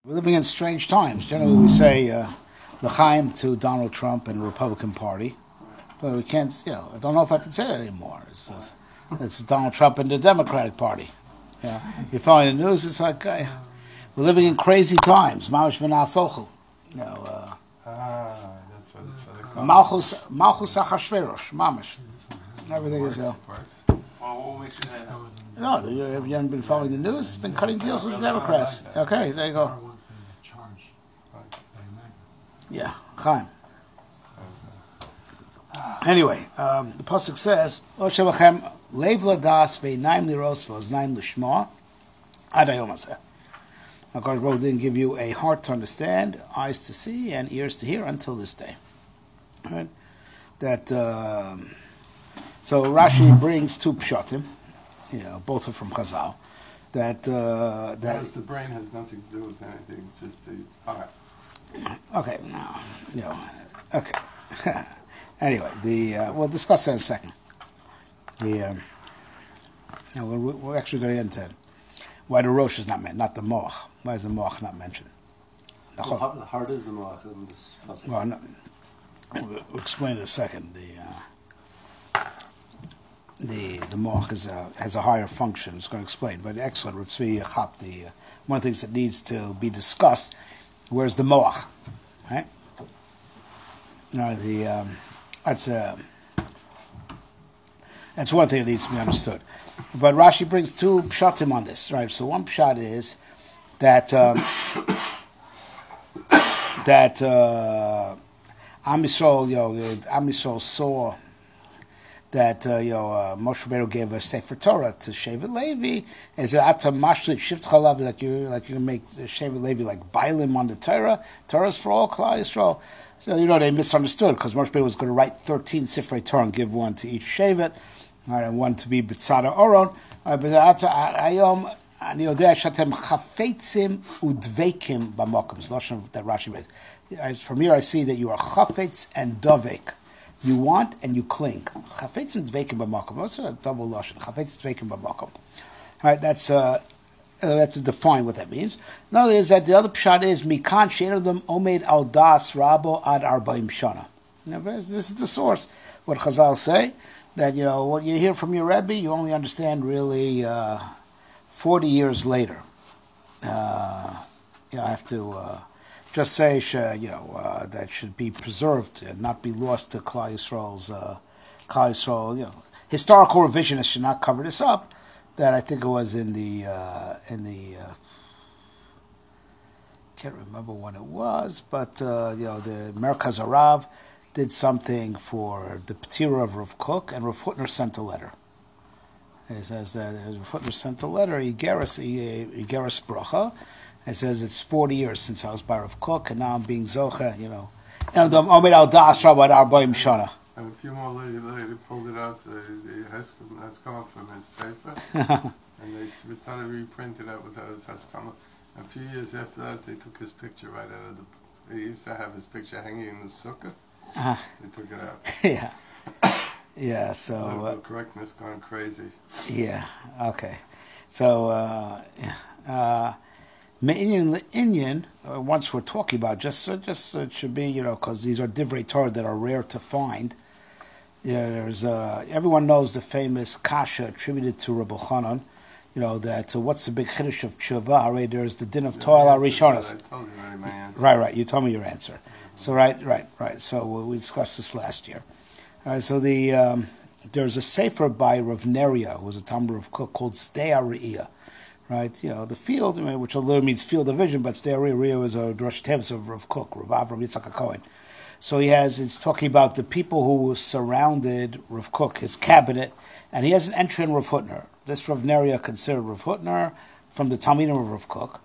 We're living in strange times. Generally, we say l'chaim to Donald Trump and the Republican Party, but we can't. I don't know if I can say that anymore. It's Donald Trump and the Democratic Party. You follow the news. It's like we're living in crazy times. Mamash v'na'afochel. That's what it's for the Malchus Achashverosh. Mamash. Everything is Well, what makes you say that? No, you haven't been following the news. It's been cutting deals with the Democrats. Okay, there you go. Yeah, Chaim. Anyway, the pasuk says, "O shavachem leiv ladas ve'inaim liros ve'oznaim lishma ad hayom hazeh." Of course, God didn't give you a heart to understand, eyes to see, and ears to hear until this day. Right? That so Rashi brings two pshatim, both are from Chazal. That the brain has nothing to do with anything; it's just the heart. Okay, okay. Anyway, we'll discuss that in a second. We're actually going to get into why the Rosh is not mentioned, not the Moach. Why is the Moach not mentioned? The heart is the Moach in this passage. Well, no, we'll explain in a second. The Moach has a higher function. It's going to explain. But excellent, Ritzvi Chap. One of the things that needs to be discussed. Where's the Moach? Right? That's one thing that needs to be understood. But Rashi brings two pshatim on this, right? So one pshat is that Am Yisrael saw that Moshe Rabbeinu gave a Sefer Torah to Shevet Levi. Is that Ata Mashlit Shift Chalav, like you can make Shevet Levi like Bailim on the Torah. Torah's for all Klal Yisrael. So they misunderstood because Moshe Rabbeinu was going to write 13 Sifrei Torah and give one to each Shevet, and one to be B'tzada Oron. But Ata Ayom Ani Yodea Shatem Chafetzim Udveikim B'Mokum. It's lashon that Rashi made. From here I see that you are Chafetz and Dovek. You want and you cling. Chafetz and dveikim b'makom. What's a double lashon? Chafetz dveikim b'makom. All right, that's have to define what that means. Another is that the other pshat is mikan she'enodam omed al das rabo ad arbaim shana. This is the source. What Chazal say that what you hear from your Rebbe, you only understand really 40 years later. I have to. Just say, that should be preserved and not be lost to Klal Yisrael's, historical revisionists should not cover this up. That I think it was in the can't remember when it was, but the Merkaz Arav did something for the P'tira of Rav Kook, and Rav Hutner sent a letter. He says that Rav Hutner sent a letter, Igeras Bracha. It says it's 40 years since I was by Rav Kook, and now I'm being Zocha, And Omid al Das Rabbi Arbaim Shana. And a few more later, they pulled it out, the Haskama from his Sefer, and they started reprinting it without his Haskama. A few years after that, they took his picture right out of they used to have his picture hanging in the sukkah. They took it out. Yeah, so... Political correctness gone crazy. Yeah, okay. So, Inyan, once we're talking about, just it should be, because these are divrei Torah that are rare to find. There's everyone knows the famous kasha attributed to Rabbi Chanan, that what's the big chiddush of tshuva? Right, there's the din of toil arishonas. I told you already my answer. Right, you told me your answer. So right. So we discussed this last year. All right, so there's a sefer by Rav Neria, who was a Talmud Rav Kook, called Stei Ariyah. Right, the field, which literally means field of vision, but Stei Ariyah is a Rosh Tevs of Rav Kook, Rav Avram Yitzchak HaKohen. So it's talking about the people who surrounded Rav Kook, his cabinet, and he has an entry in Rav Hutner. This Rav Neria considered Rav Hutner from the Talmidim of Rav Kook,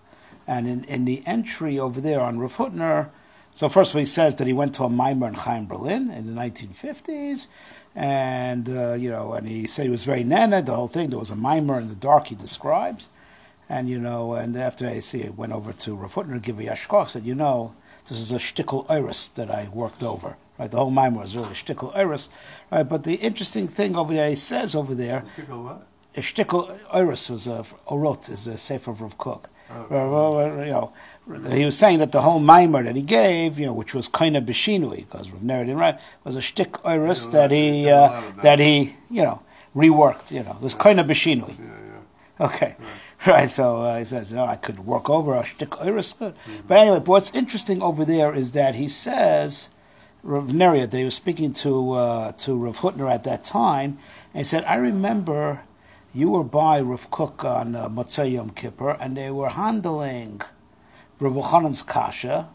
and in the entry over there on Rav Hutner, so first of all he says that he went to a Maimer in Chaim, Berlin in the 1950s, and and he said he was very nana, the whole thing. There was a Maimer in the dark he describes. And and after I see it, went over to Rav Hutner to give a yashkach, said, this is a shtickle iris that I worked over. Right, the whole Maimon was really a shtickle iris. Right, but the interesting thing over there, he says over there, Shtickle what? A shtickle iris was a orot, is a sefer of Rav Kook. He was saying that the whole mimer that he gave, which was kind of beshinui, because Rav Neri didn't write, was a shtick oirus that he reworked. It was kind of beshinui. Okay, right. So he says, I could work over a shtick oirus. Good, but anyway, but what's interesting over there is that he says Rav Neri, that he was speaking to Rav Hutner at that time, and he said, I remember you were by Rav Kook on Motzei Yom Kippur, and they were handling Rabbi Chanan's kasha,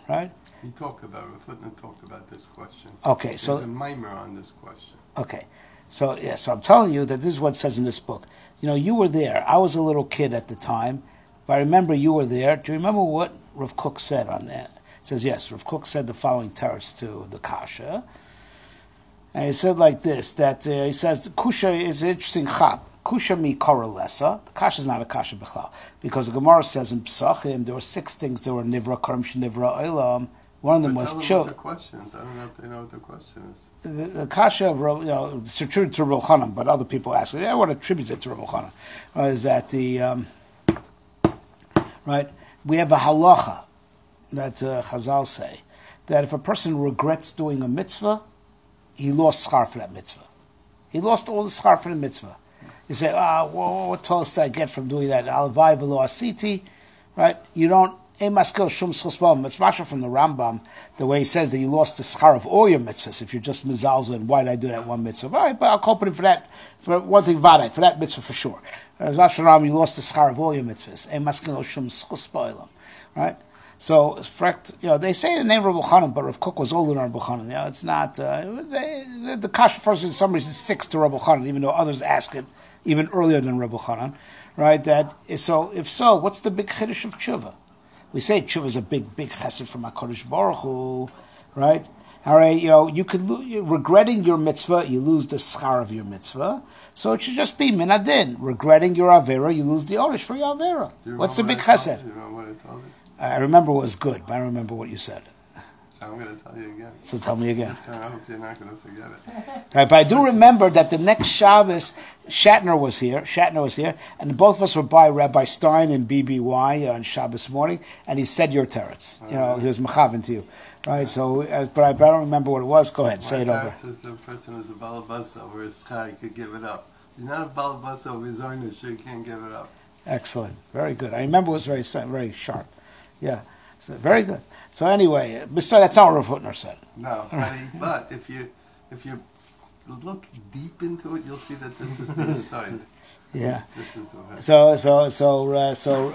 right? He talked about it. Rav Hutner talked about this question. Okay, so there's a mimer on this question. Okay, so I'm telling you that this is what it says in this book. You were there. I was a little kid at the time, but I remember you were there. Do you remember what Rav Kook said on that? It says yes. Rav Kook said the following teretz to the kasha, and he said like this: that he says the kusha is an interesting chap. Kusha mi kara lesa. The kasha is not a kasha b'chlal, because the Gemara says in Pesachim there were 6 things that were nivra karim shenivra olam. One of them was chill. The questions. I don't know if they know what the question is. The kasha of it's attributed to Rabbi Chanan, but other people ask. I want to attribute it to Rabbi Chanan. Is that the right? We have a halacha that Chazal say that if a person regrets doing a mitzvah, he lost schar for that mitzvah. He lost all the schar for the mitzvah. You say, what toast did I get from doing that? Alvai v'lo asiti, right? You don't, emaskil shum schusbam. It's masha from the Rambam, the way he says that you lost the schar of all your mitzvahs if you're just mizalzel and why did I do that one mitzvah? All right, but I'll culprit him for that, for one thing, vadai, for that mitzvah for sure. As masha Rambam, you lost the schar of all your mitzvahs. Emaskil shum schusbam, right? So, they say the name Rabbi Chanan, but Rav Kook was older than Rabbi Chanan. It's not, the kasha first in some reason sticks to Rabbi Chanan, even though others ask it even earlier than Rabbi Chanan, right? If so, what's the big chiddush of tshuva? We say tshuva is a big chesed from HaKadosh Baruch Hu, right? All right, you could regretting your mitzvah, you lose the schar of your mitzvah. So it should just be minadin. Regretting your avera, you lose the onish for your avera. What's the big chesed? Do you remember what I told you? I remember it was good, but I don't remember what you said. So I'm going to tell you again. So tell me again. This time I hope you're not going to forget it. Right, but I do remember that the next Shabbos, Shatner was here, and both of us were by Rabbi Stein in BBY on Shabbos morning, and he said your teretz. He was mechavan to you. Right, so, but I don't remember what it was. Go ahead, say it over. My teretz is the person who's a balabasa over his schar, he could give it up. He's not a balabasa over his own, so he can't give it up. Excellent. Very good. I remember it was very sharp. Yeah. So, very good. So anyway, besides that's not what Rav Hutner said. No, but if you look deep into it, you'll see that this is the side. Yeah. This is the so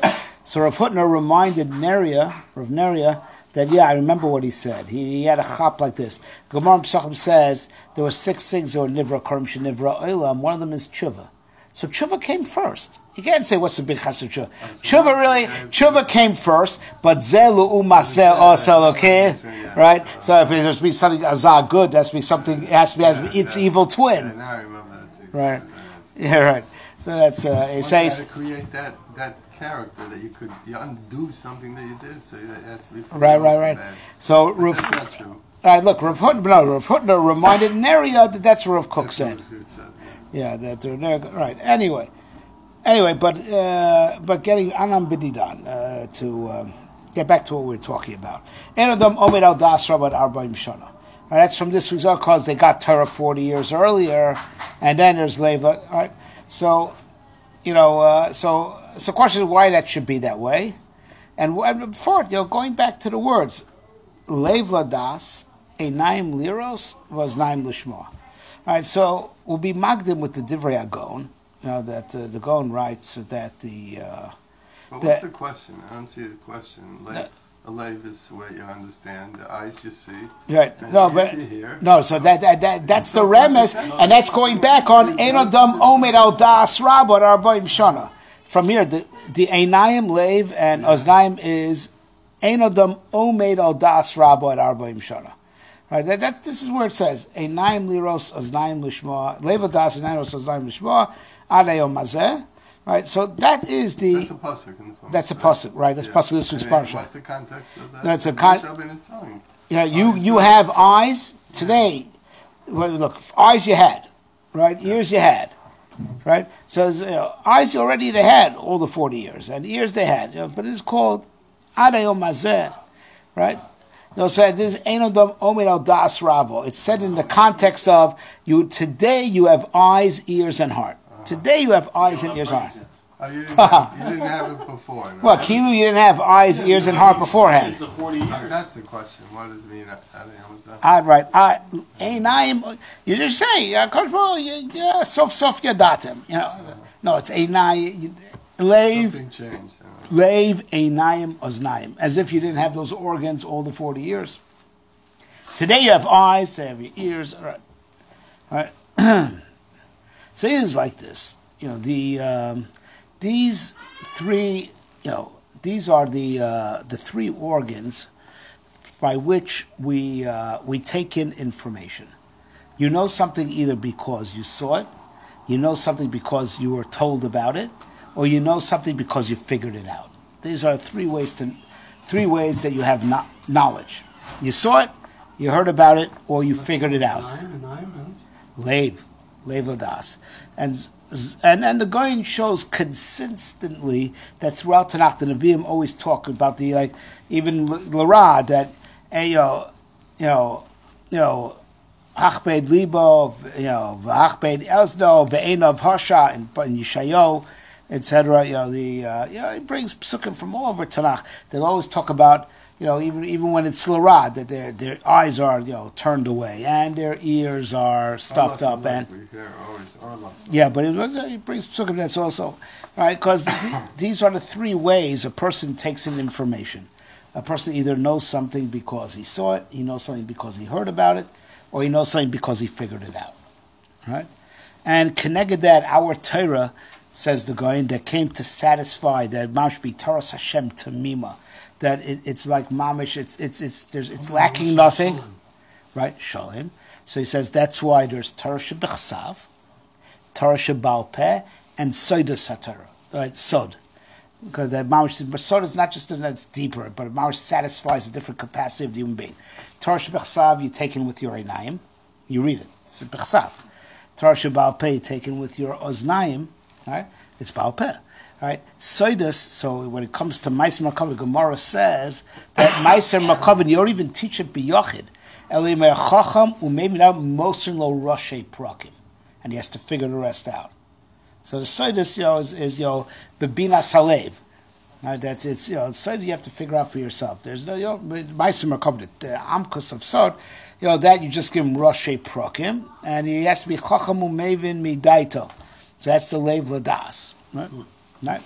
Rav Hutner reminded Rav Neria, that I remember what he said. He had a chap like this. Gemara Pesachim says there were 6 things that were nivra karim shenivra olam. One of them is tshuva. So tshuva came first. You can't say what's the big chassid tshuva. Tshuva came first, but zelu umaseh osel, okay, right? So if there's be something azah good, that's be something. It has to be its evil twin. Yeah, now I remember that too. Right. Yeah, right. So that's it says to create that character that you undo something that you did. So that has to be right. So that's not true. Right. Look, Rav Hutner reminded Neria that that's what Rav Kook said. Yeah, right. Anyway, but getting Anam Bididan to get back to what we were talking about. Enodam Omed Al Das Rabbat Arba'im Shana. That's from this result because they got Torah 40 years earlier, and then there's Leva. Right. So, so the question is why that should be that way, and before going back to the words, Levla Das Einaim Liros was Naim Lishma. All right, so we'll be magdim with the Divrei Agon. That the Gaon writes that the. But what's the question? I don't see the question. A lave is what you understand. The eyes you see. Right. So that's the remes, and that's going back on Enodam Omed Al Das Rabot Arba'im Shana. From here, the Einayim Lev and Oznaim is Enodam Omed Al Das Rabot Arba'im Shana. Right, this is where it says Einayim Liros Oznaim Lishma Lev Das Einayim Liros Oznaim Lishma Adayom Mazeh. Right, so that's a pasuk in the phone. That's a pasuk, right? That's pasuk this week's parsha. What's the context of that? That's you have eyes today. Well, look, eyes you had, right? Ears you had, right? So eyes already they had all the 40 years, and ears they had, but it's called Adayom Mazeh, right? So this Einodom Omer al Das Ravo. It's said in the context of you today you have eyes, ears, and heart. Today you have eyes and ears and heart. You didn't have it before. No? Well, Kilu, you didn't have eyes, ears, and heart beforehand. It's the 40 years. That's the question. What does it mean? Right. Einayim. You just say, yeah, sof yadatim. No, it's einayim. Something changed. Leiv einayim oznayim. As if you didn't have those organs all the 40 years. Today you have eyes, they have your ears. All right. So it is like this. These three, these are the three organs by which we take in information. You know something either because you saw it, you know something because you were told about it, or you know something because you figured it out. These are three ways that you have knowledge. You saw it, you heard about it, or you figured it out. Leiv Ladas. And the Goyen shows consistently that throughout Tanakh, the Nevi'im always talk about even Lara, that, Hachbed Libo, Hachbed Elsno, Ve'enav Hasha, and Yishayo, etc. He brings psukim from all over Tanakh. They'll always talk about, even when it's Lara, that their eyes are, turned away, and their ears are stuffed up, and but he brings psukim that's also right because these are the three ways a person takes in information. A person either knows something because he saw it, he knows something because he heard about it, or he knows something because he figured it out. Right? And connected that our Torah, says the Goyen, that came to satisfy that mamish be Taras Hashem Tamima, that it's like mamish, it's lacking nothing, right? Shalom. So he says that's why there's Torah Shebechsav, Torah Shebal Peh, and Sodas HaTorah, right? Sod. Because that mamish, but sod is not just that it's deeper, but mamish satisfies a different capacity of the human being. Torah Shebechsav you take in with your einayim, you read it. It's Bechsav. Torah Shebal Peh you take in with your oznayim, right? It's Baal Peh, right? Sodas. So when it comes to Meiser Makavin, Gemara says that Meiser Makavin you don't even teach it biyochid. Elimei Chacham u'maybe now Mosin lo Roshei Prakim, and he has to figure the rest out. So the Sodas, is Bebina Salev. Right, that's it's Soda you have to figure out for yourself. There's no Meiser Makavin, the Amkus of Sod, that you just give him Roshei Prakim, and he has to be Chacham u'mevin midaito. So that's the Leiv Ladas. Right?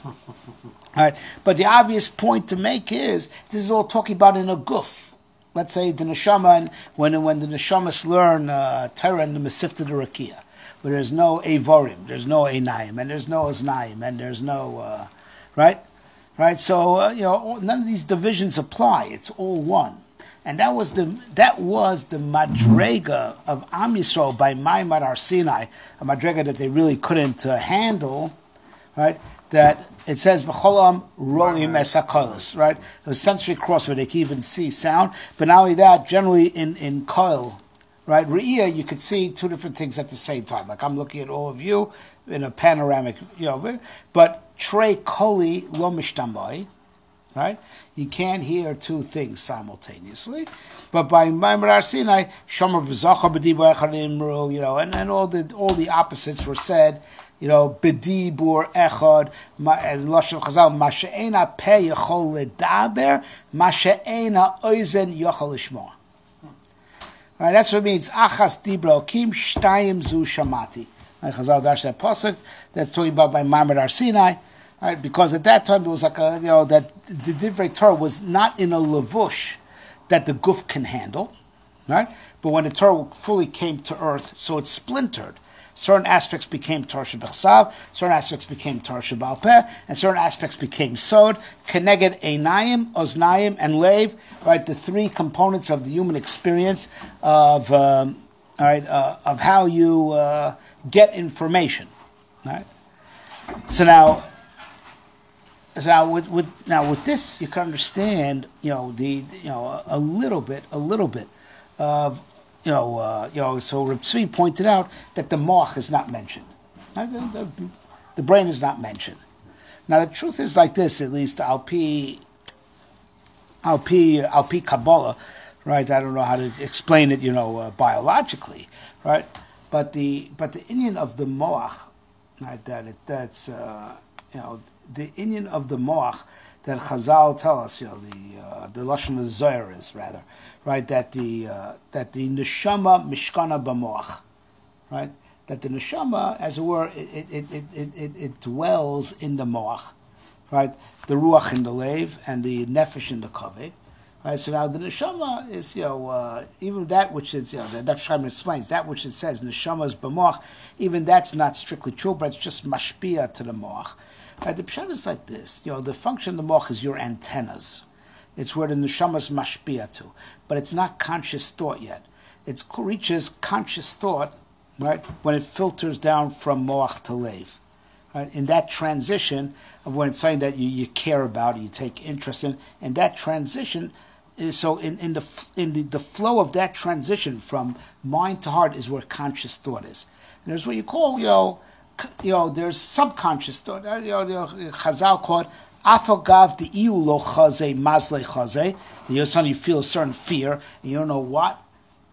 Right. But the obvious point to make is, this is all talking about in a guf. Let's say the Neshama, and when the Neshamas learn Torah and the Mesifta the Rakia, where there's no Evorim, there's no Einayim, and there's no Oznayim, and there's no, right? Right? So, none of these divisions apply. It's all one. And that was the madrega of Am Yisrael by Maimad Har Sinai, a madrega that they really couldn't handle, right? That it says v'cholam roim esakolos, right? A sensory cross where they can even see sound, but not only that, generally in koil, right? Re'iyah, you could see two different things at the same time. Like I'm looking at all of you in a panoramic, but trei koli lo mishtamai, right? You can't hear two things simultaneously. But by Maimar Har Sinai, Shomer v'zacha b'dibur echad imru, and all the opposites were said, b'dibur echad, and Lashon Chazal, ma she'ena peh yachol ledaber, ma she'ena oizen yachol lishmoa. Right, that's what it means. Achas dibra okim, shtayim zu shamati. Right, Chazal dash that pasuk that's talking about by Maimar Har Sinai. Right, because at that time it was like that the Divrei Torah was not in a levush that the guf can handle, right? But when the Torah fully came to earth, so it splintered. Certain aspects became Torah Shebechsav, certain aspects became Torah Shebal Peh, and certain aspects became Sod, Keneged Einayim, Oznayim, and Leiv, right? The three components of the human experience of how you get information, right? So now with this, you can understand, a little bit of, so Reb Tzvi pointed out that the moach is not mentioned. The brain is not mentioned. Now the truth is like this, at least al pi Kabbalah, right? I don't know how to explain it, biologically, right? But the Indian of the moach, right? That's the Indian of the moach that Chazal tell us, the lashon of Zohar is rather, right? That the neshama mishkana b'moach, right? That the neshama, as it were, it dwells in the moach, right? The ruach in the leiv and the nefesh in the kavod, right? So now the neshama is, even that which is, the Nefesh Chaim explains that which it says neshama is b'moach, even that's not strictly true, but it's just mashpia to the moach. Right? The pshat is like this, the function of the moach is your antennas. It's where the neshama is mashpia to, but it's not conscious thought yet. It reaches conscious thought, right, when it filters down from moach to leiv. Right? In that transition of when it's something that you care about, you take interest in, and that transition is so in the flow of that transition from mind to heart is where conscious thought is. And there's what you call there's subconscious thought. Chazal called afagav di'iu lo chaze mazle chaze. You feel a certain fear and you don't know what.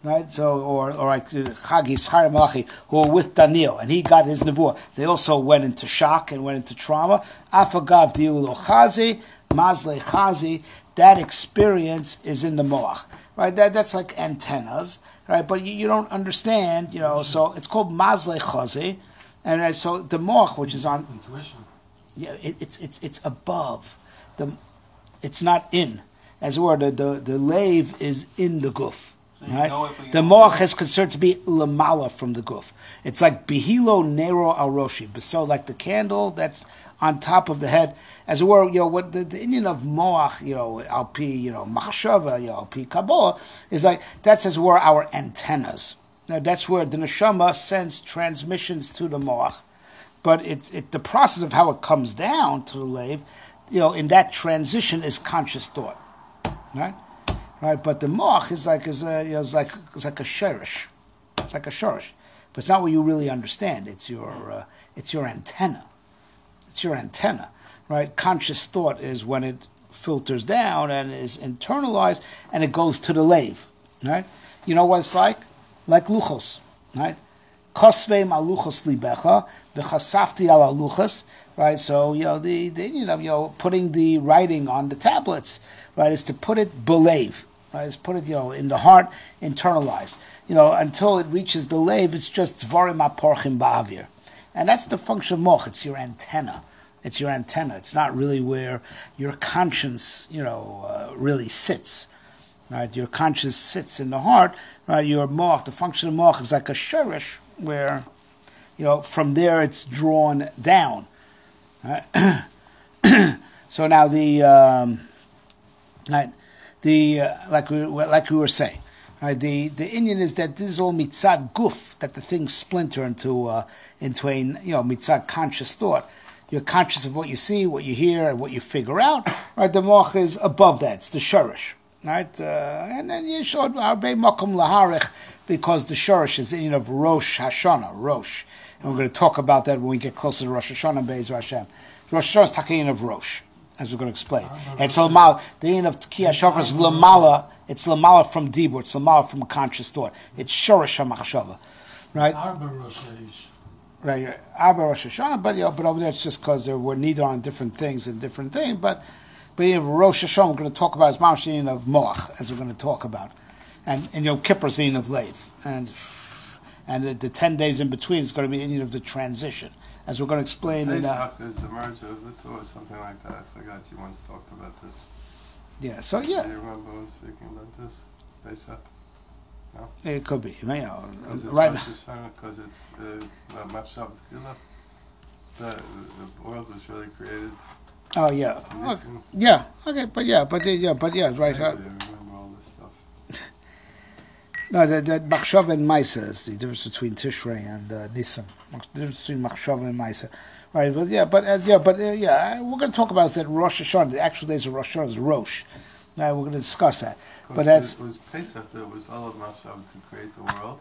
Right, so or like Chagis Har Malachi, who were with Daniel, and he got his nevuah. They also went into shock and went into trauma. Afagav diulo chazi, mazle chazi. That experience is in the moach, right? That's like antennas, right? But you don't understand, So it's called mazle chazi, and so the moach, which is on intuition. Yeah, it's above it's not in. As it were, the leiv is in the guf. Right? The moach is considered to be lamala from the guf. It's like bihilo nero al roshi, so like the candle that's on top of the head. As it were, what the Indian of moach, al pi, machshava, al pi Kabbalah, is like that's as it were our antennas. Now that's where the neshama sends transmissions to the moach, but the process of how it comes down to the leiv, in that transition is conscious thought, right? Right, but the moach is like a shirish. It's like a shirish, but it's not what you really understand. It's your antenna. It's your antenna, right? Conscious thought is when it filters down and is internalized, and it goes to the leiv, right? You know what it's like luchos, right? Kosvei maluchos libecha v'chasafti ala luchos, right? So the putting the writing on the tablets, right, is to put it beleiv. Right, it's put it, in the heart, internalized. Until it reaches the leiv, it's just dvarim aporchim ba'avir, and that's the function of moch. It's your antenna. It's your antenna. It's not really where your conscience, really sits. Right, your conscience sits in the heart. Right, your moch. The function of moch is like a shirish, where, from there it's drawn down. Right? So now like we were saying, right? The Indian is that this is all mitzad guf, that the things splinter into a mitzad conscious thought. You're conscious of what you see, what you hear, and what you figure out. Right? The moach is above that. It's the shorish, right? And then you showed arbei makom laharich, because the shorish is in of Rosh Hashanah, Rosh, and we're going to talk about that when we get closer to Rosh Hashanah. Be'ez Hashem. Rosh Hashanah is taking of Rosh, as we're going to explain. It's lamala. The end of Tkiyah Shofar is lamala. It's lamala from dibur. It's lamala from a conscious thought. It's shorish hamachshava, right? Right, Arba Rosh Hashanah, but over there it's just because we're neither on different things and different things. But in Rosh Hashanah we're going to talk about as Ma'ashin of Moach, as we're going to talk about, and Yom Kippur is of Leiv, and the 10 days in between is going to be in of the transition, as we're going to explain. Pesach is the merger of the two, or something like that. I forgot you once talked about this. Yeah. So yeah. Do you remember when speaking about this? Pesach. No? It could be. Right now. Because it's Machshav Tchila. The world was really created. Oh yeah. Yeah. Okay. But yeah. Right. I remember all this stuff. No, that Machshav and Maisa is the difference between Tishrei and Nisan. The difference between Machshav and Maisa. Right. But we're going to talk about that Rosh Hashanah. The actual days of Rosh Hashanah is Rosh. Now we're going to discuss that. But it was Pesach that was all of Machshav to create the world,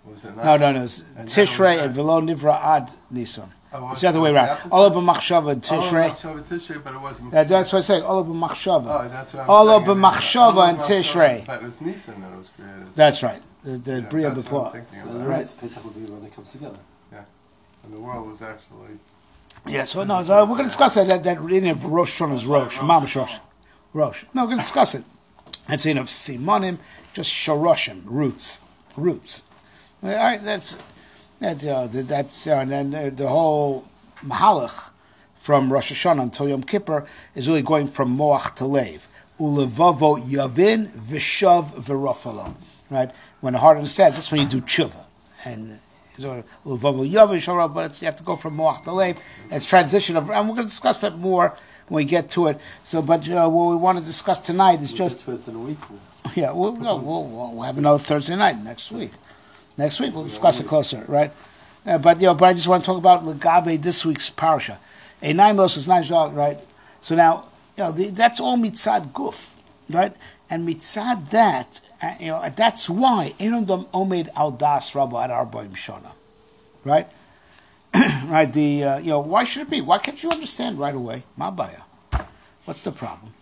Was it No. not? It's Tishrei and Velo Nivra Ad Nisan. Oh, It's the other way around. Ola b'machshava and Tishrei. Tishrei, but it wasn't. That's what I say. Ola b'machshava. Oh, that's what I'm Ola saying. b'machshava and Tishrei. But it was Nisan that was created. That's right. The Bria that's what I'm B'Pua. thinking So about. the right Pesach will be when it comes together. And the world was actually. Yeah, so no, so we're going to discuss that reading of Rosh Hashanah is Rosh. Mamash Rosh. Rosh. No, we're going to discuss it. That's in of Simonim, just Shoroshim, roots. All right, that's and then the whole Mahalach from Rosh Hashanah until Yom Kippur is really going from Moach to Lev. Ulevavo Yavin Vishav Virofalo. Right? When the heart understands, that's when you do tshuva. And so Ulevavo Yavin Vishav, but you have to go from Moach to Lev. It's transition of, and we're going to discuss that more when we get to it. So, but what we want to discuss tonight is just. It's in a week. Yeah, we'll have another Thursday night next week. Next week we'll discuss it closer, right? But I just want to talk about Legabe this week's parasha. A 9 is 9, right? So now, that's all mitzad guf, right? And mitzad that, that's why Enodam Omed Al Das Rabba at Arbaim Shana, right? Right? Why should it be? Why can't you understand right away? Mabaya. What's the problem?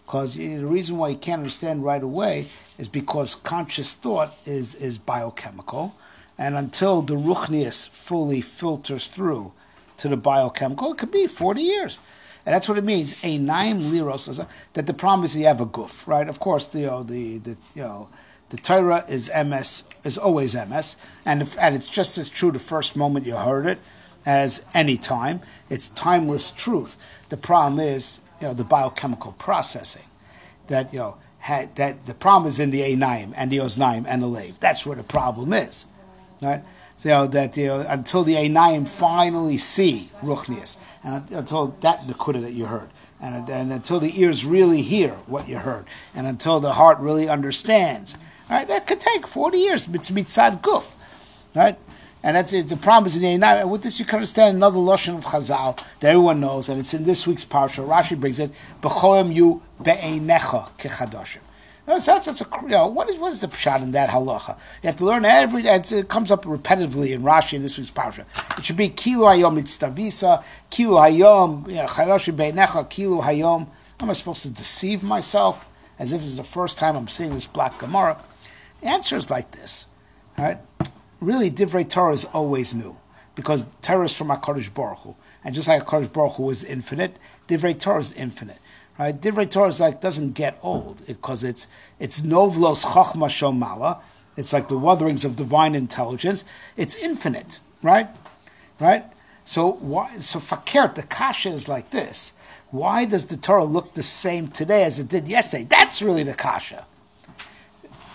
Because the reason why you can't understand right away is because conscious thought is biochemical, and until the ruchnius fully filters through to the biochemical, it could be 40 years. And that's what it means. A 9 liros, that the problem is you have a guf, right? Of course, the Torah is MS, is always MS, and it's just as true the first moment you heard it as any time. It's timeless truth. The problem is, the biochemical processing. That that the problem is in the Einaim and the Oznaim and the Lev. That's where the problem is, right? So that until the Einaim finally see Ruchnius, and until that Nakuda that you heard, and until the ears really hear what you heard, and until the heart really understands, right? That could take 40 years. It's mitzad guf, right? And that's it. The problem is in the Einai. And with this, you can understand another lashon of Chazal that everyone knows, and it's in this week's parsha. Rashi brings it, "B'cholim yu be'einecha kechadashim." So that's what is the pshat in that halacha? You have to learn it comes up repetitively in Rashi in this week's parsha. It should be kilu hayom mitztavisa, kilu hayom chadashim be'einecha, kilu hayom. Am I supposed to deceive myself as if this is the first time I'm seeing this black Gemara? The answer is like this, all right? Really, Divrei Torah is always new, because Torah is from HaKadosh Baruch Hu, and just like HaKadosh Baruch Hu is infinite, Divrei Torah is infinite, right? Divrei Torah is doesn't get old, because it's novlos chachma shomala, it's like the witherings of divine intelligence, it's infinite, right? So fakert, the kasha is like this. Why does the Torah look the same today as it did yesterday? That's really the kasha.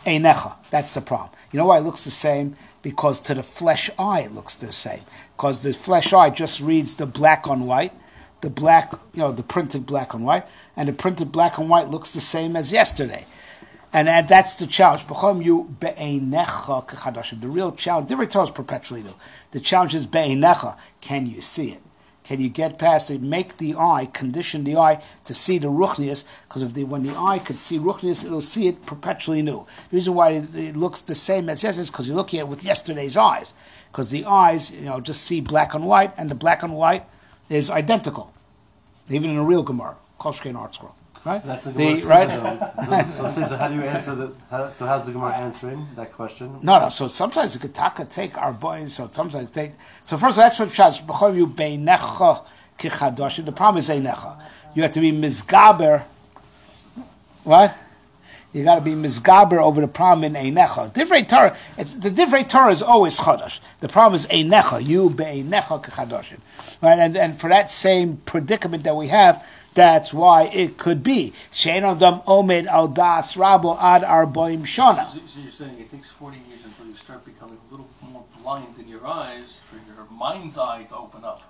Einecha, that's the problem. You know why it looks the same? Because to the flesh eye it looks the same. Because the flesh eye just reads the black on white, the black, the printed black on white, and the printed black on white looks the same as yesterday. And that's the challenge. The real challenge, Divrei Torah is perpetually new. The challenge is be'einecha. Can you see it? Can you get past it? Make the eye, condition the eye to see the ruchnius, because when the eye could see ruchnius, it'll see it perpetually new. The reason why it looks the same as yesterday is because you're looking at it with yesterday's eyes. Because the eyes, just see black and white, and the black and white is identical, even in a real Gemara, Kol Shkein Art Scroll. Right? That's the Gemara. Right? So how do you answer that? So how's the Gemara answering that question? No. So sometimes the Ketaka take our boys. So sometimes take. So first, that's what Shas B'chol you beinecha kichadosh. The problem is einecha. You have to be mizgaber. What? You got to be mizgaber over the problem in einecha. Divrei Torah. The Divrei Torah is always chadash. The problem is einecha. You beinecha kichadoshim. Right? And for that same predicament that we have. That's why it could be. Shein Adam Omed Al Das Rabo Ad Arboim Shana. So you're saying it takes 40 years until you start becoming a little more blind in your eyes for your mind's eye to open up.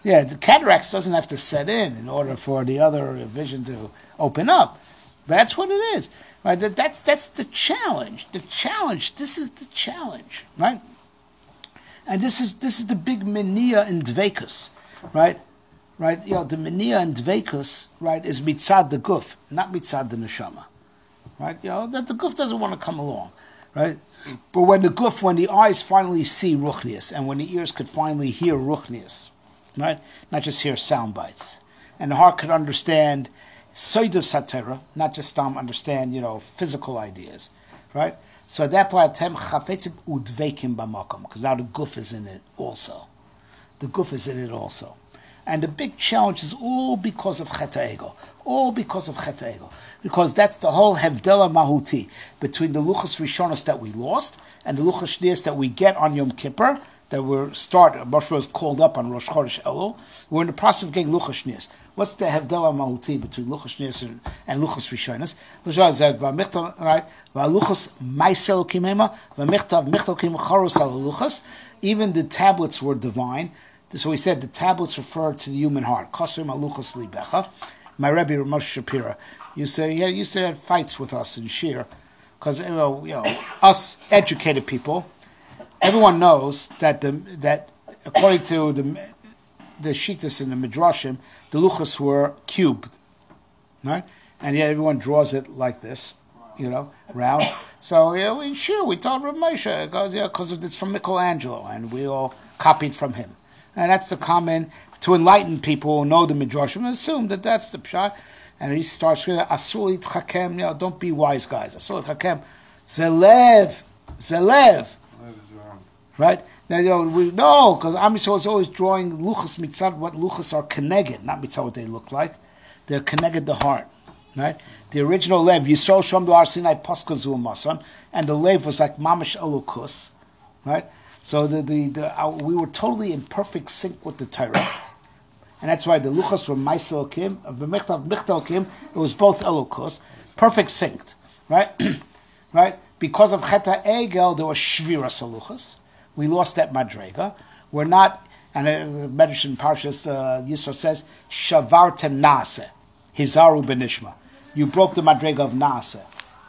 Yeah, the cataracts doesn't have to set in order for the other vision to open up. But that's what it is. Right? That's the challenge. The challenge. This is the challenge. Right? And this is the big mania in Dveikus. Right? Right, the mania and dveikus, right, is mitzad the guf, not mitzad the neshama. Right, that the guf doesn't want to come along. right? But when the eyes finally see ruchnius, and when the ears could finally hear ruchnius, right? Not just hear sound bites, and the heart could understand soidas satira, not just understand, physical ideas, right? So at that point, because now the guf is in it also. The guf is in it also. And the big challenge is all because of Chet HaEgel. All because of Chet HaEgel. Because that's the whole Hevdela Mahuti between the Luchas Rishonos that we lost and the Luchas Shnias that we get on Yom Kippur, that Moshe was called up on Rosh Chodesh Elul. We're in the process of getting Luchas Shnias. What's the Hevdela Mahuti between Luchas Shnias and Luchas Rishonos? Luchas said, right? Luchas Maisel Kimema, Vamichtav Michtal Kim Charus al Luchas. Even the tablets were divine. So we said the tablets refer to the human heart. Kosrim Aluchas Libecha. My Rebbe Ramosh Shapira used to have fights with us in Shir, because us educated people, everyone knows that according to the Shittas in the Midrashim, the Luchas were cubed, right? And yet everyone draws it like this, round. So we told Rav Moshe because it's from Michelangelo, and we all copied from him. And that's the common, to enlighten people who know the Midrashim, assume that that's the pshat. And he starts with Asuli Tchakem, don't be wise guys. Asuli Tchakem, Zelev. Right? Now, we know, because Am Yisrael is always drawing Luchas Mitzad, what Luchas are connected, not Mitzad what they look like. They're connected the heart. Right? The original Lev, Yisrael Shom Du'ar Sinai Paskazu Masan, and the Lev was like Mamish Elukus. Right? So we were totally in perfect sync with the Torah, and that's why the luchos were Maisel Kim, Michtal Kim. It was both Elokus, perfect synced, right? Right? Because of Chet HaEgel, there was Shviras Luchos. We lost that madrega. We're not, and the Medrash in Parshas Yisro says Shavartem Nase, Hizaru Benishma. You broke the madrega of Nase.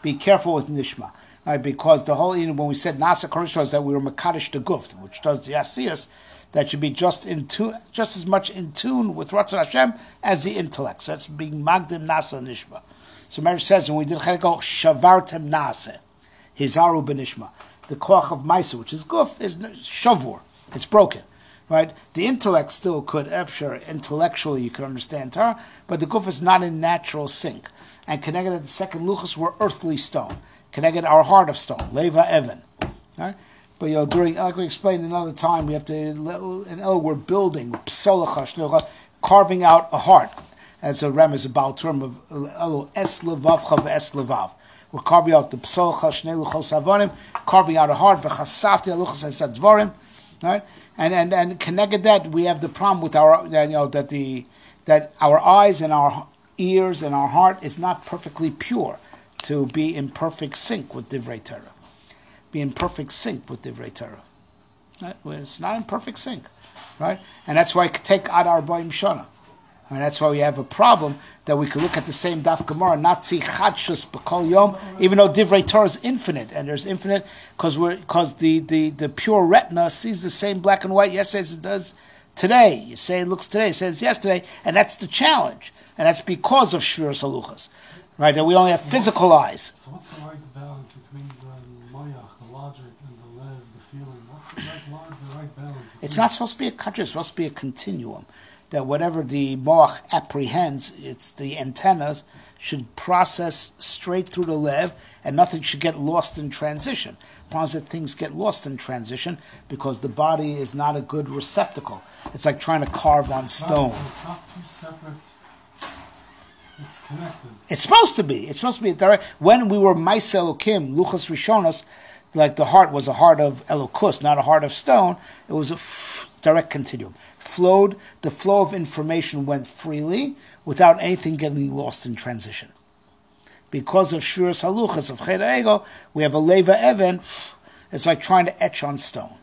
Be careful with Nishma. Right, because the whole, when we said Nasa Kodesh was that we were Makadish the Guf, which does the Asiyas, that should be just as much in tune with Ratzon Hashem as the intellect. So that's being Magdim Nasa Nishma. So Mary says, when we did Cheliko, Shavartem Nasa, Hizaru Benishma. The Koach of Maisa, which is Guf, is Shavur. It's broken. Right? The intellect still could, intellectually you could understand Torah, but the Guf is not in natural sync. And connected to the second Luchas were earthly stone. Connected our heart of stone, Leva Evan. Right? But during, like we explained another time, we have to, we're building, carving out a heart. As a remez, a Baal term of Es Levav Chav Es Levav. We're carving out the Psolcha Shnei Luchos Savonim, carving out a heart, V'chasafti Aluchos Esad Dvorim. Right? And connected that, we have the problem with our, that our eyes and our ears and our heart is not perfectly pure to be in perfect sync with Divrei Torah. Be in perfect sync with Divrei Torah. Right? Well, it's not in perfect sync. Right? And that's why I could take Ad Arba'im Shana. And that's why we have a problem that we could look at the same Daf Gemara and not see Chadshus B'Kol Yom, even though Divrei Torah is infinite. And there's infinite because the pure retina sees the same black and white yesterday as it does today. You say it looks today, it says yesterday, and that's the challenge. And that's because of Shviras Haluchas. Right, that we only have physical eyes. So what's the right balance between the moyach, the logic, and the lev, the feeling? What's the right balance? It's not supposed to be a country, it's supposed to be a continuum. That whatever the moach apprehends, it's the antennas, should process straight through the lev, and nothing should get lost in transition. The problem is that things get lost in transition because the body is not a good receptacle. It's like trying to carve on stone. So it's not two separate... It's connected. It's supposed to be. It's supposed to be a direct. When we were Maisa Elokim, Luchas Rishonos, like the heart was a heart of Elokus, not a heart of stone. It was a direct continuum. The flow of information went freely without anything getting lost in transition. Because of Shviras Haluchas of Chet HaEgel, we have a Leva Evan. It's like trying to etch on stone,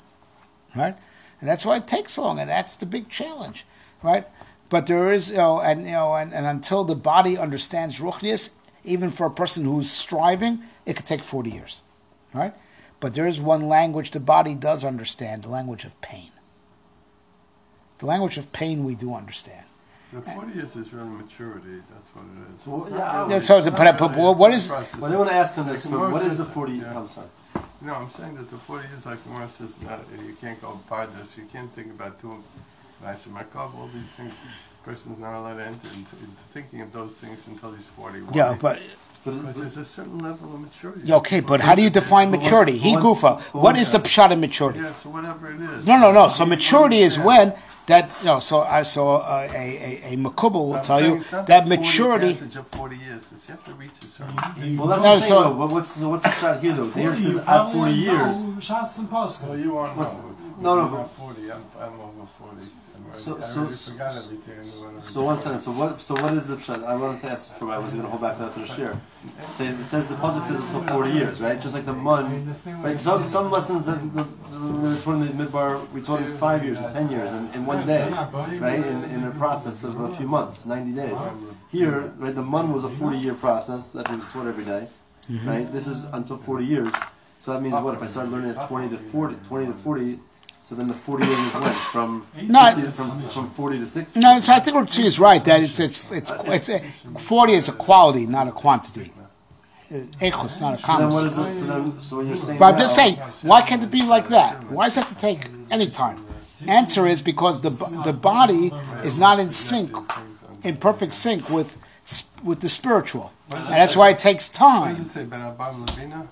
right? And that's why it takes so long, and that's the big challenge, right? But there is, and until the body understands Ruchnius, even for a person who's striving, it could take 40 years, right? But there is one language the body does understand, the language of pain. The language of pain we do understand. The 40 years is really maturity, that's what it is. Well, yeah, so what is... Well, I want to ask on this, what is the 40 years? I'm sorry. No, I'm saying that the 40 years, like the Gemara says, you can't go by this. You can't think about doing nice makov, all these things. A person's not allowed to enter into thinking of those things until he's 40. Yeah, but because there's a certain level of maturity. yeah, okay, but how do you define maturity? He gufa. What is the pshat of maturity? Yeah, so whatever it is. No. So maturity is when that. So I saw a makubal will tell you that maturity. Passage of 40 years. It's, you have to reach a certain Well, that's No, the thing, so- though. But what's the shot here, though? Here it says you at probably 40 years. know Shas and Pascha. Well, you won't know. No, I'm but- not 40. I'm over 40. I So- already forgot everything. So one second. So what is the pshat? I wanted to ask for. I was going to hold back that to the share. So it says the pasuk says until 40 years, right? Just like the mun. Right? Some lessons that we taught in the midbar, we taught in 5 years and 10 years in one day, right? In a process of a few months, 90 days. Here, right? The mun was a 40-year process that was taught every day, right? This is until 40 years. So that means what? If I start learning at 20 to 40. So then the 40 years went from No, 50 from 40 to 60. No, so I think what she is right that it's 40 is a quality, not a quantity. Echos, not a So then what common. is it? So when you're saying But I'm just now- saying, why can't it be like that? Why does it have to take any time? Answer is because the body is not in sync, in perfect sync with the spiritual, and that's why it takes What time. does it say? Ben Abam Levina?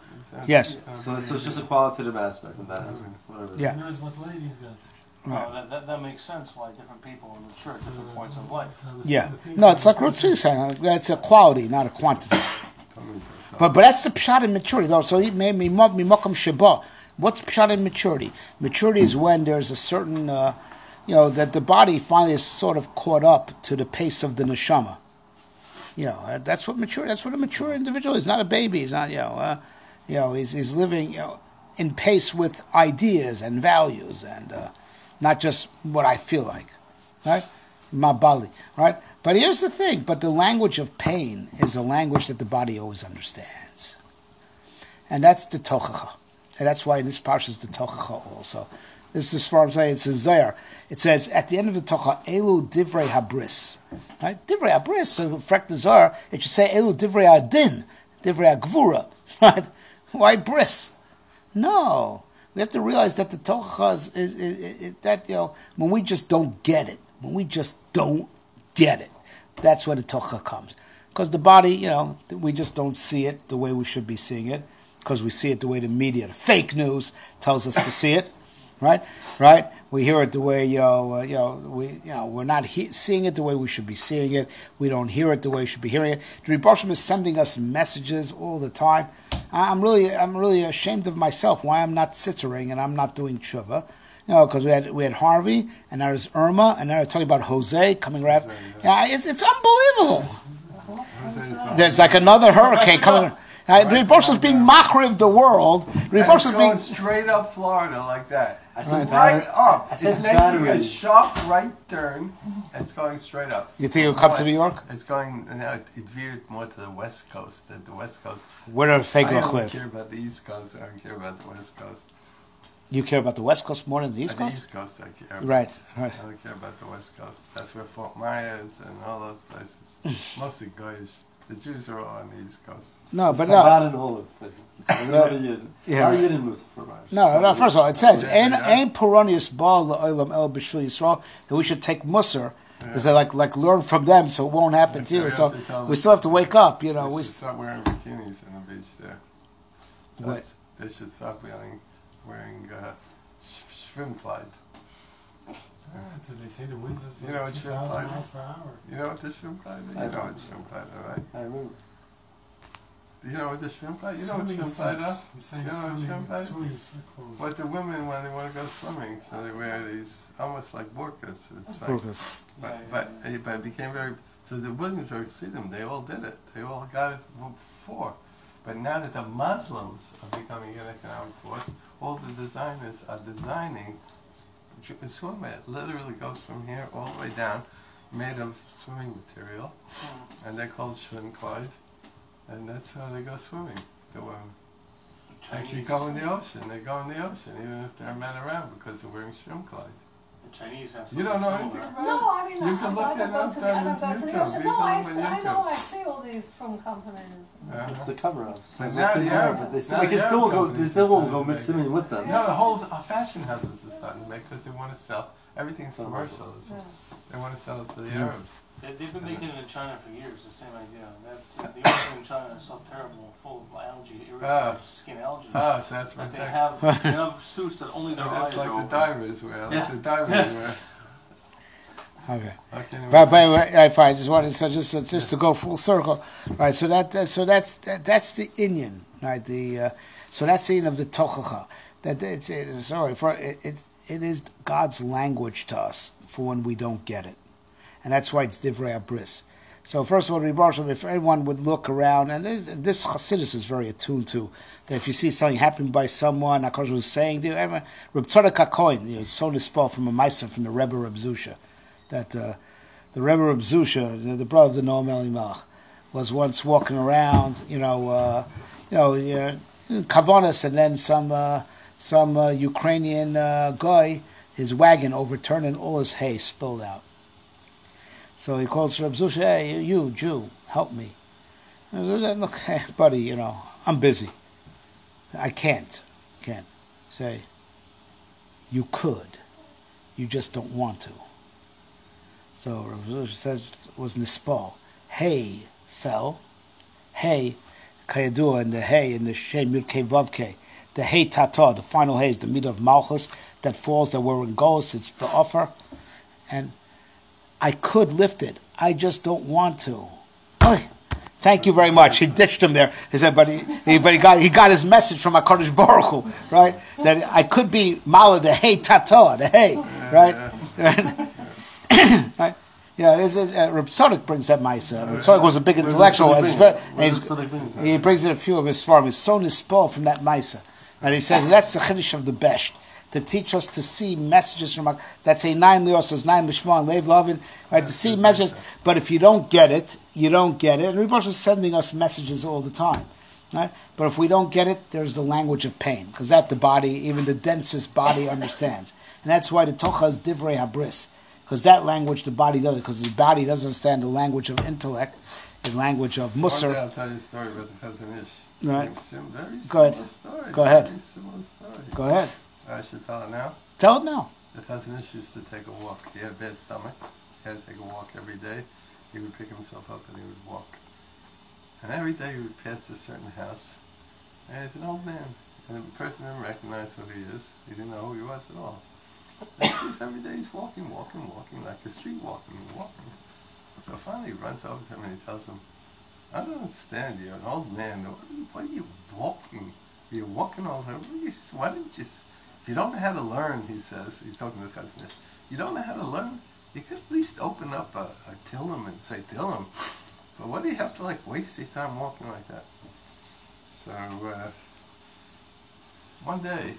Yes. So it's just a qualitative aspect of that. Whatever. Yeah. Knows what ladies got. No, that makes sense why different people in the church, different points of life. Yeah. No, it's like Ruth is saying. That's a quality, not a quantity. But that's the pshat in maturity. So he made me mokum sheba. What's pshat in maturity? Maturity is when there's a certain, that the body finally is sort of caught up to the pace of the neshama. That's what mature. That's what a mature individual is. Not a baby. He's not. He's living in pace with ideas and values and not just what I feel like, right? My body, right? But here's the thing. But the language of pain is a language that the body always understands, and that's the tochacha, and that's why this parsha is the tochacha also. This is far as I'm saying. It's a zayar. It says at the end of the tocha, elu divrei habris, right? Divrei habris. So frek the zayar, it should say elu divrei adin, divrei agvura, right? Why bris? No, we have to realize that the tocha is that when we just don't get it, that's where the tocha comes. Because the body, we just don't see it the way we should be seeing it, because we see it the way the media, the fake news, tells us to see it, right? We hear it the way we're not seeing it the way we should be seeing it. We don't hear it the way we should be hearing it. The Rebbe Hashem is sending us messages all the time. I'm really ashamed of myself why I'm not sittering and I'm not doing tshuva. Because we had Harvey and now there's Irma and now they're talking about Jose coming right. Yeah, it's unbelievable. There's like another hurricane coming. Rebbe Hashem is being machriv the world. Rebbe Hashem is going being straight up Florida like that. I said Right up. I said It's making a batteries. sharp right turn. And it's going straight up. You think it'll come to New York? It's going. Now it veered more to the west coast. The west coast. Where do fake I only live? care about the east coast. I don't care about the west coast. You care about the West Coast more than the East The Coast? east coast I care about. Right. I don't care about the west coast. That's where Fort Myers and all those places. Mostly Goyish. The Jews are all on the east coast. No, but no. Chabad and all those places. Yeah. How you didn't move to Fort Myers? No. First of all, it says, "Ein poronius bal la'olam el b'shul Yisrael," that we should take musar. Is that like learn from them, so it won't happen to you. So we still have to wake up. They We should stop wearing bikinis on the beach there. What? They should stop wearing schwimmkleid. Did they say the winds is You know like what 2,000 schwimmkleid miles is? per hour? You know what the schwimmkleid is? You know what schwimmkleid is, right? I remember. You know what the schwimmkleid? You know what Swimming schwimmkleid suits. is? He's saying You know what schwimmkleid? swimming clothes. What the women when they want to go swimming, so they wear these almost like burqas. It's like, but it became very. So the Williamsburg see them. They all did it. They all got it before. But now that the Muslims are becoming an economic force, all the designers are designing swimwear. It literally goes from here all the way down, made of swimming material, and they're called schwimmkleid, and that's how they go swimming. The women actually go in the ocean. They go in the ocean, even if there are men around, because they're wearing schwimmkleid. The Chinese have You don't know something anything similar. about it? No, I mean, You can look I it don't go up to the, on I don't go to the YouTube. ocean. You No, can I, look on I know, YouTube. I see all these from companies. It's the cover-ups. But Like, now kids the wear it, Arab- but they now still, they the still won't Arab go. They companies still are won't go starting to mix them make in with them. No, the whole fashion houses are starting to make because they want to sell. Everything's commercial. Yeah. They want to sell it to the Arabs. They've been making it in China for years, the same idea. The oils in China are so terrible, full of algae, irritated skin algae. Oh, so that's But ridiculous. they have suits that only their That's eyes like are the open. divers wear. Like the divers wear. Okay. Okay, But fine. Just wanted just to go full circle, right? So that's the Inyan, right? So that's the Inyan of the Tochacha. That it is God's language to us for when we don't get it, and that's why it's Divrei Abris. So first of all, if everyone would look around, and this Chassidus is very attuned to, that if you see something happen by someone, Akash was saying, Reb Tzadok HaKohen, it's so nispal from a Meiser from the Rebbe Reb Zusha, that the Rebbe Reb Zusha, the brother of the Noam Elimelech, was once walking around, Kavanas, and then some Ukrainian guy, his wagon overturned and all his hay spilled out. So he calls Reb Zusha, hey, you Jew, help me. Look, hey, buddy, I'm busy. I can't. Say, you could. You just don't want to. So Reb Zusha says, was nispal. Hay fell. Hay, kayadua, and the hay, in the Shem Yud Kei Vav Kei. The hay tata, the final hay is the meat of Malchus that falls, that were in Golos, it's the offer. And I could lift it. I just don't want to. Oh, thank you very much. He ditched him there. He said, but he got his message from HaKadosh Baruch Hu, right? That I could be Mala, the hay tata, the hay, right? Right? Yeah, Reb Tzadok brings that Maisa. Reb Tzadok was a big intellectual. He brings in a few of his farm. He's so nispal from that Maisa. And he says that's the Chiddush of the Best, to teach us to see messages from, that's a 9 Leos, says 9 Mishma and Lev Lovin, right, to see messages. But if you don't get it, you don't get it. And Rebbe is sending us messages all the time, right? But if we don't get it, there's the language of pain, because that the body, even the densest body, understands. And that's why the Tocha is Divrei Habris, because that language the body does, because the body doesn't understand the language of intellect, the language of Musar. One day I'll tell you a story about the Chazon Ish. Right. Very Go ahead. story. Go ahead. Very similar story. Go ahead. I should tell it now. Tell it now. The Chazon Ish used to take a walk. He had a bad stomach. He had to take a walk every day. He would pick himself up and he would walk. And every day he would pass a certain house. And he's an old man. And the person didn't recognize who he is. He didn't know who he was at all. And he sees every day he's walking, like a street walking. So finally he runs over to him and he tells him, I don't understand, you're an old man. What are you walking? You're walking all over. Why didn't you... If you don't know how to learn, he says, he's talking to the Chazon Ish, you don't know how to learn, you could at least open up a Tillim and say Tillim. But what do you have to waste your time walking like that? So one day,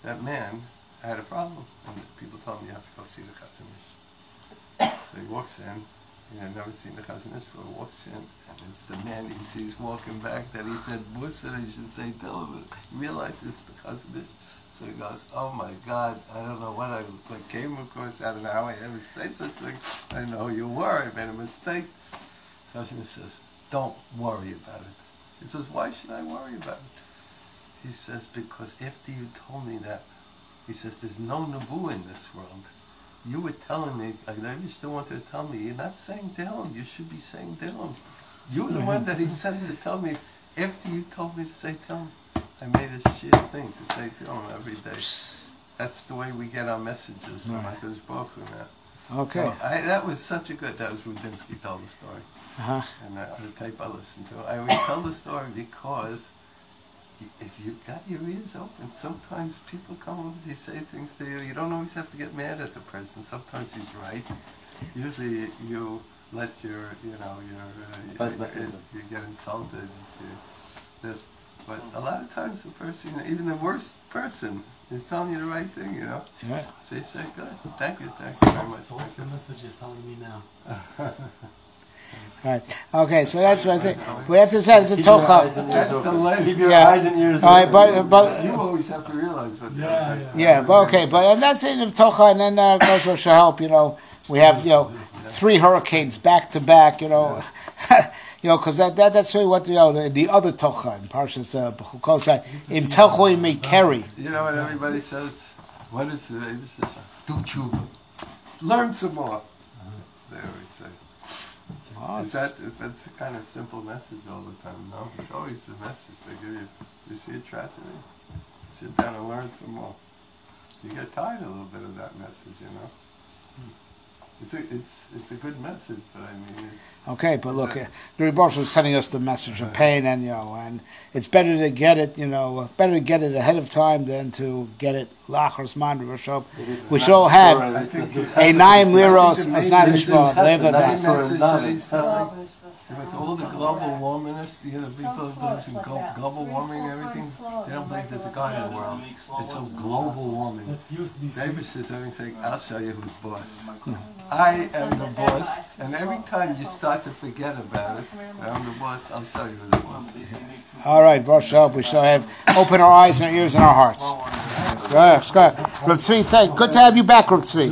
that man had a problem, and people told him you have to go see the Chazon Ish. So he walks in. He had never seen the Chazon Ish before. Walks in, and it's the man he sees walking back that he said Musa, he should say Tillim. He realizes it's the Chazon Ish. So he goes, oh my God, I don't know what I came across. I don't know how I ever say such a thing. I know you were. I made a mistake. Chazon Ish says, don't worry about it. He says, why should I worry about it? He says, because after you told me that, he says, there's no Nebuah in this world. You were telling me, you still wanted to tell me, you're not saying Tehillim, you should be saying Tehillim. You were the one that he sent to tell me, after you told me to say Tehillim, I made a sheer thing to say Tehillim every day. That's the way we get our messages from HaKadosh Baruch Hu now. Okay. So that was such a good, that was Rudinsky told the story. And the tape I listened to. I always tell the story because if you've got your ears open, sometimes people come over, they say things to you. You don't always have to get mad at the person. Sometimes he's right. Usually you let your, you get insulted. But a lot of times the person, even the worst person, is telling you the right thing, Yeah. So you say, good. Thank you very much. So what's the message you're telling me now? Right. Okay, so that's what I think. We have to say it's a tocha. That's the leg. Keep your Yeah. eyes and ears All right, open. but You always have to realize what but okay, but and that's it of tocha, and then goes for help. We have 3 hurricanes back to back. Because that's really what the other tocha in Parshas Bechukosai im telchoi may carry. You know what everybody says? What is the do tshuva? Learn some more. They always say. It's a kind of simple message all the time? No, it's always the message they give you. You see a tragedy, sit down and learn some more. You get tired a little bit of that message, It's a good message, but I mean. Okay, but look, the Rebbe was sending us the message of pain, and it's better to get it, better to get it ahead of time than to get it lachos man. We should all have a naim liros as not mishpat. With all the global warming, people who believe in global warming and everything, they don't believe there's a God in the world. It's all global warming. David says everything, I'll show you who's boss. I am the boss, and every time you start to forget about it, I'm the boss, I'll show you who's the boss. All right, Baruch Shalom, we shall have open our eyes and our ears and our hearts. Good. Reb Tzvi, good to have you back, Reb Tzvi.